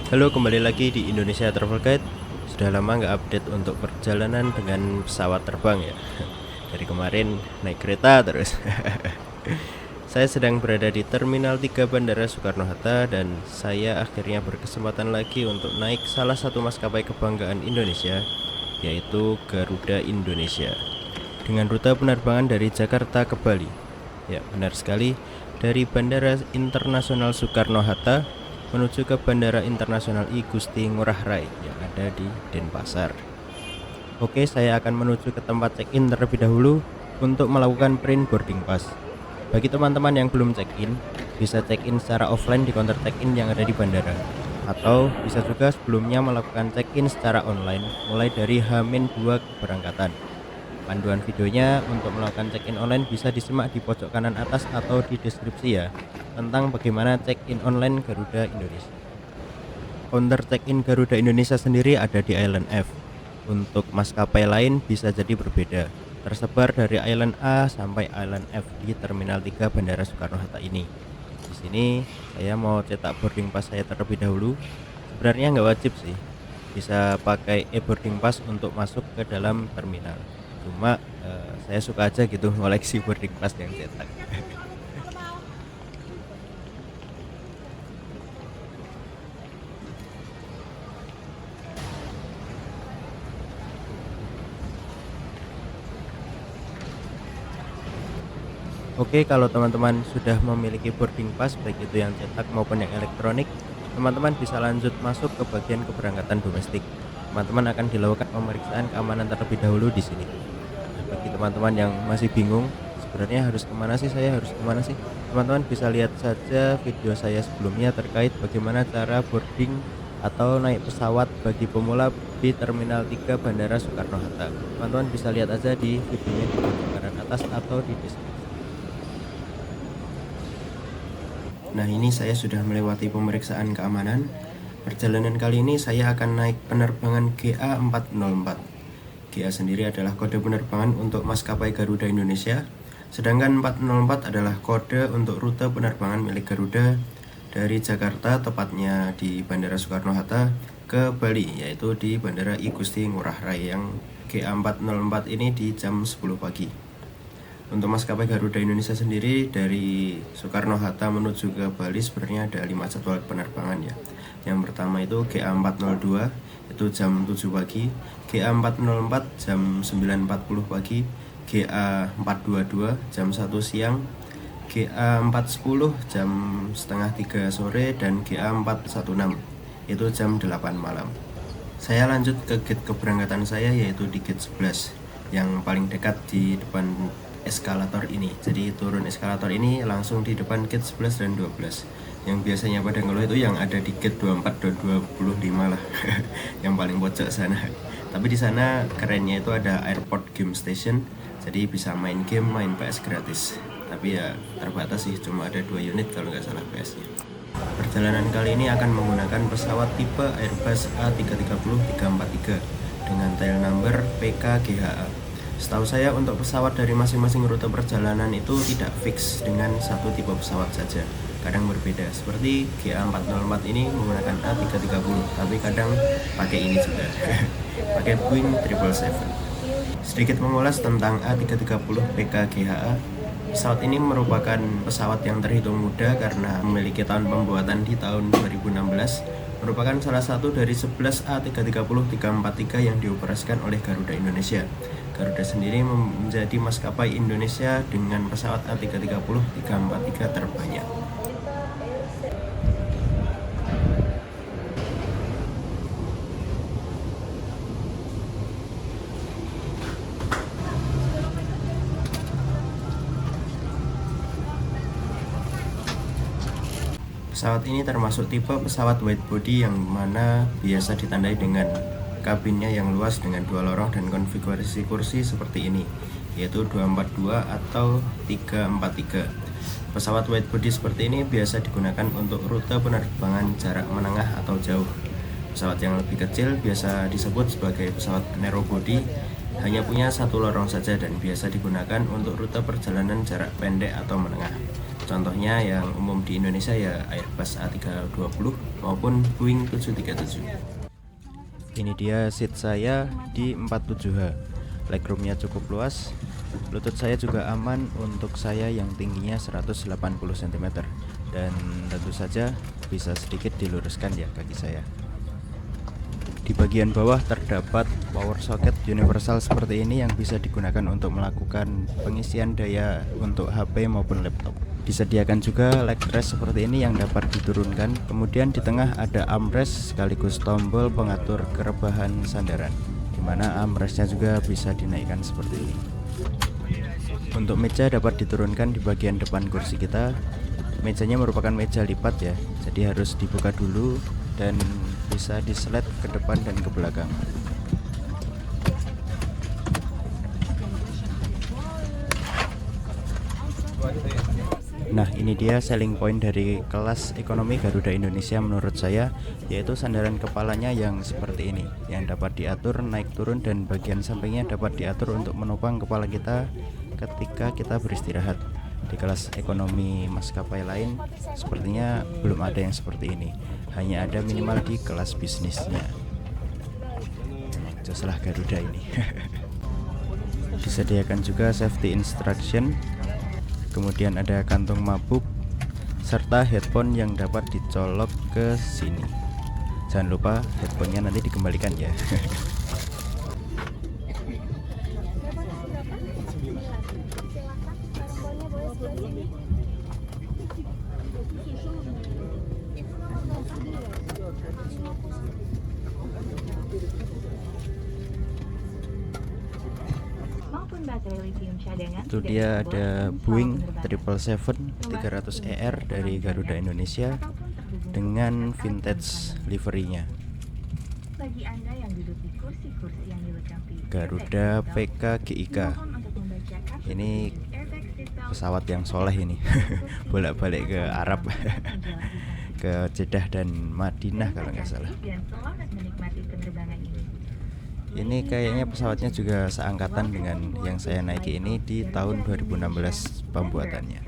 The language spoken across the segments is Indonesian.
Halo, kembali lagi di Indonesia Travel Guide. Sudah lama nggak update untuk perjalanan dengan pesawat terbang ya. Dari kemarin naik kereta terus. Saya sedang berada di Terminal 3 Bandara Soekarno-Hatta dan saya akhirnya berkesempatan lagi untuk naik salah satu maskapai kebanggaan Indonesia, yaitu Garuda Indonesia. Dengan rute penerbangan dari Jakarta ke Bali. Ya, benar sekali, dari Bandara Internasional Soekarno-Hatta menuju ke Bandara Internasional I Gusti Ngurah Rai yang ada di Denpasar. Oke, saya akan menuju ke tempat check-in terlebih dahulu untuk melakukan print boarding pass. Bagi teman-teman yang belum check-in, bisa check-in secara offline di counter check-in yang ada di bandara. Atau bisa juga sebelumnya melakukan check-in secara online mulai dari H-2 keberangkatan. Panduan videonya untuk melakukan check-in online bisa disimak di pojok kanan atas atau di deskripsi ya, tentang bagaimana check-in online Garuda Indonesia. Counter check-in Garuda Indonesia sendiri ada di Island F. Untuk maskapai lain bisa jadi berbeda, tersebar dari Island A sampai Island F di Terminal 3 Bandara Soekarno-Hatta ini. Di sini saya mau cetak boarding pass saya terlebih dahulu. Sebenarnya nggak wajib sih, bisa pakai e-boarding pass untuk masuk ke dalam terminal. Cuma saya suka aja gitu ngoleksi boarding pass yang cetak. Oke, kalau teman-teman sudah memiliki boarding pass baik itu yang cetak maupun yang elektronik, teman-teman bisa lanjut masuk ke bagian keberangkatan domestik. Teman-teman akan dilakukan pemeriksaan keamanan terlebih dahulu di sini. Nah, bagi teman-teman yang masih bingung, sebenarnya harus kemana sih, saya harus kemana sih? Teman-teman bisa lihat saja video saya sebelumnya terkait bagaimana cara boarding atau naik pesawat bagi pemula di Terminal 3 Bandara Soekarno-Hatta. Teman-teman bisa lihat aja di videonya di pojok kanan atas atau di deskripsi. Nah, ini saya sudah melewati pemeriksaan keamanan. Perjalanan kali ini saya akan naik penerbangan GA404. GA sendiri adalah kode penerbangan untuk maskapai Garuda Indonesia, sedangkan 404 adalah kode untuk rute penerbangan milik Garuda dari Jakarta, tepatnya di Bandara Soekarno-Hatta, ke Bali, yaitu di Bandara I Gusti Ngurah Rai, yang GA404 ini di jam 10 pagi. Untuk maskapai Garuda Indonesia sendiri dari Soekarno-Hatta menuju ke Bali sebenarnya ada 5 jadwal penerbangan ya. Yang pertama itu GA402 itu jam 7 pagi, GA404 jam 9.40 pagi, GA422 jam 1 siang, GA410 jam setengah 3 sore, dan GA416 itu jam 8 malam. Saya lanjut ke gate keberangkatan saya, yaitu di gate 11 yang paling dekat di depan eskalator ini. Jadi turun eskalator ini langsung di depan gate 11 dan 12. Yang biasanya pada ngeluh itu yang ada di gate 24 dan 25 lah. Yang paling pojok sana. Tapi di sana kerennya itu ada airport game station. Jadi bisa main game, main PS gratis. Tapi ya terbatas sih, cuma ada 2 unit kalau nggak salah PS-nya. Perjalanan kali ini akan menggunakan pesawat tipe Airbus A330-343 dengan tail number PKGHA. Setahu saya untuk pesawat dari masing-masing rute perjalanan itu tidak fix dengan satu tipe pesawat saja. Kadang berbeda, seperti GA404 ini menggunakan A330, tapi kadang pakai ini juga, pakai Boeing 777. Sedikit mengulas tentang A330 PKGHA. Pesawat ini merupakan pesawat yang terhitung muda karena memiliki tahun pembuatan di tahun 2016. Merupakan salah satu dari 11 A330-343 yang dioperasikan oleh Garuda Indonesia. Garuda sendiri menjadi maskapai Indonesia dengan pesawat A330-343 terbanyak. Pesawat ini termasuk tipe pesawat wide body yang mana biasa ditandai dengan kabinnya yang luas dengan 2 lorong dan konfigurasi kursi seperti ini, yaitu 242 atau 343. Pesawat wide body seperti ini biasa digunakan untuk rute penerbangan jarak menengah atau jauh. Pesawat yang lebih kecil biasa disebut sebagai pesawat narrow body, hanya punya 1 lorong saja dan biasa digunakan untuk rute perjalanan jarak pendek atau menengah. Contohnya yang umum di Indonesia ya Airbus A320 maupun Boeing 737. Ini dia seat saya di 47H. Legroomnya cukup luas. Lutut saya juga aman untuk saya yang tingginya 180 cm. Dan tentu saja bisa sedikit diluruskan ya kaki saya. Di bagian bawah terdapat power socket universal seperti ini yang bisa digunakan untuk melakukan pengisian daya untuk HP maupun laptop. Disediakan juga leg rest seperti ini yang dapat diturunkan. Kemudian di tengah ada armrest sekaligus tombol pengatur kerebahan sandaran, dimana armrestnya juga bisa dinaikkan seperti ini. Untuk meja dapat diturunkan di bagian depan kursi kita. Mejanya merupakan meja lipat ya, jadi harus dibuka dulu dan bisa diselet ke depan dan ke belakang. Nah, ini dia selling point dari kelas ekonomi Garuda Indonesia menurut saya, yaitu sandaran kepalanya yang seperti ini, yang dapat diatur naik turun dan bagian sampingnya dapat diatur untuk menopang kepala kita ketika kita beristirahat. Di kelas ekonomi maskapai lain sepertinya belum ada yang seperti ini, hanya ada minimal di kelas bisnisnya. Joslah Garuda ini. Disediakan juga safety instruction, kemudian ada kantung mabuk serta headphone yang dapat dicolok ke sini. Jangan lupa headphonenya nanti dikembalikan ya. Itu dia ada Boeing 777 300ER dari Garuda Indonesia dengan vintage liverynya. Garuda PKGIK. Ini pesawat yang soleh ini. Bolak-balik ke Arab. Ke Jeddah dan Madinah kalau nggak salah. Ini kayaknya pesawatnya juga seangkatan dengan yang saya naiki ini di tahun 2016 pembuatannya.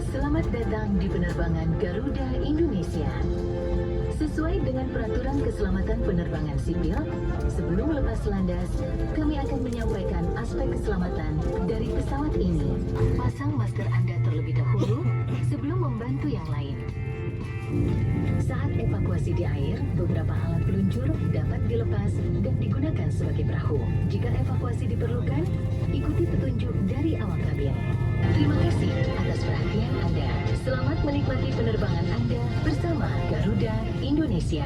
Selamat datang di penerbangan Garuda Indonesia. Sesuai dengan peraturan keselamatan penerbangan sipil, sebelum lepas landas, kami akan menyampaikan aspek keselamatan dari pesawat ini. Pasang masker Anda terlebih dahulu sebelum membantu yang lain. Saat evakuasi di air, beberapa alat peluncur dapat dilepas dan digunakan sebagai perahu. Jika evakuasi diperlukan, ikuti petunjuk dari awak kabin. Terima kasih atas perhatian Anda. Selamat menikmati penerbangan Anda bersama Garuda Indonesia.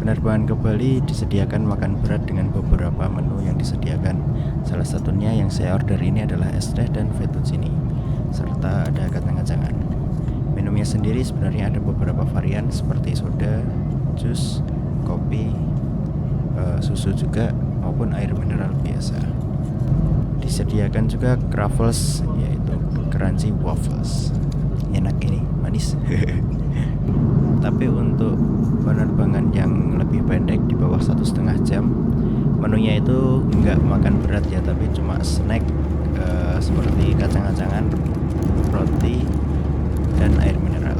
penerbangan ke Bali disediakan makan berat dengan beberapa menu yang disediakan. Salah satunya yang saya order ini adalah es teh dan fettuccine, serta ada kacang-kacangan. Minumnya sendiri sebenarnya ada beberapa varian seperti soda, jus, kopi, susu juga, maupun air mineral biasa. Disediakan juga Cruffles, yaitu crunchy waffles. Enak ini, manis. Tapi untuk penerbangan yang lebih pendek di bawah 1,5 jam, menunya itu nggak makan berat ya, tapi cuma snack seperti kacang-kacangan, roti, dan air mineral.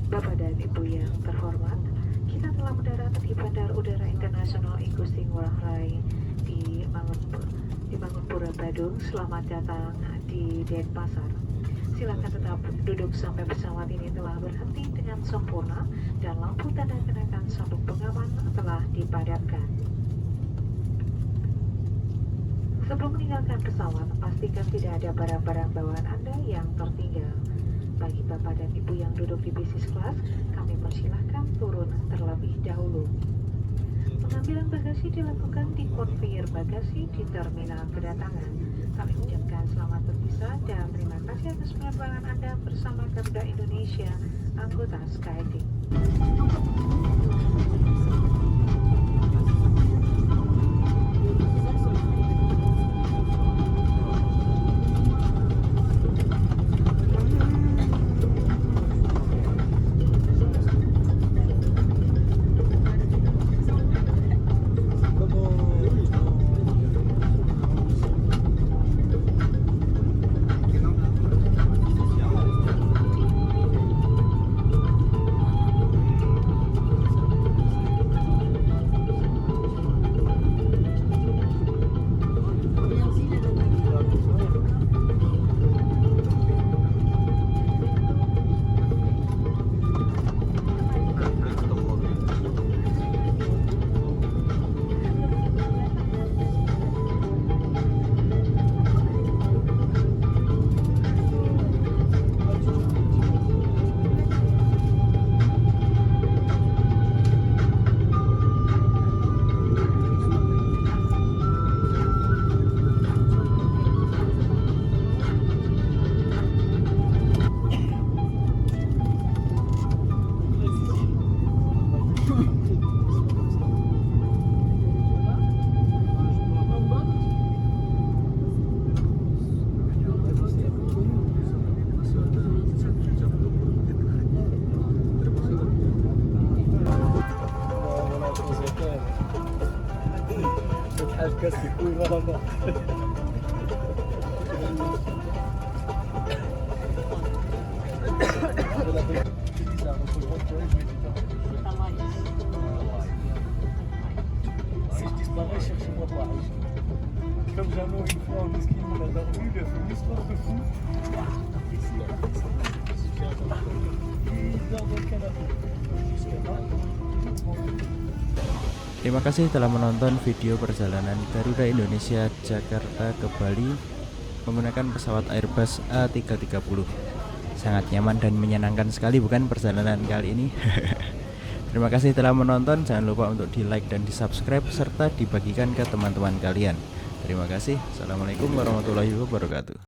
Bapak dan Ibu yang terhormat, kita telah mendarat di Bandar Udara Internasional I Gusti Ngurah Rai di Mangunpura, Badung. Selamat datang di Denpasar. Silakan tetap duduk sampai pesawat ini telah berhenti dengan sempurna dan lampu tanda kenakan sabuk pengaman telah dipadamkan. Sebelum meninggalkan pesawat, pastikan tidak ada barang-barang bawaan Anda yang tertinggal. Bagi Bapak dan Ibu yang duduk di bisnis kelas, kami persilahkan turun terlebih dahulu. Pengambilan bagasi dilakukan di konveyor bagasi di terminal kedatangan. Kami ucapkan selamat berpisah dan terima kasih atas penerbangan Anda bersama Garuda Indonesia, anggota SkyTeam. Si je disparais, cherchez-moi pas. Comme jamais une fois en ski, on a dormi, il a fait une histoire de fou. Il dort dans le canapé. Jusqu'à maintenant. Terima kasih telah menonton video perjalanan Garuda Indonesia Jakarta ke Bali menggunakan pesawat Airbus A330. Sangat nyaman dan menyenangkan sekali bukan perjalanan kali ini. Terima kasih telah menonton, jangan lupa untuk di like dan di subscribe serta dibagikan ke teman-teman kalian. Terima kasih. Assalamualaikum warahmatullahi wabarakatuh.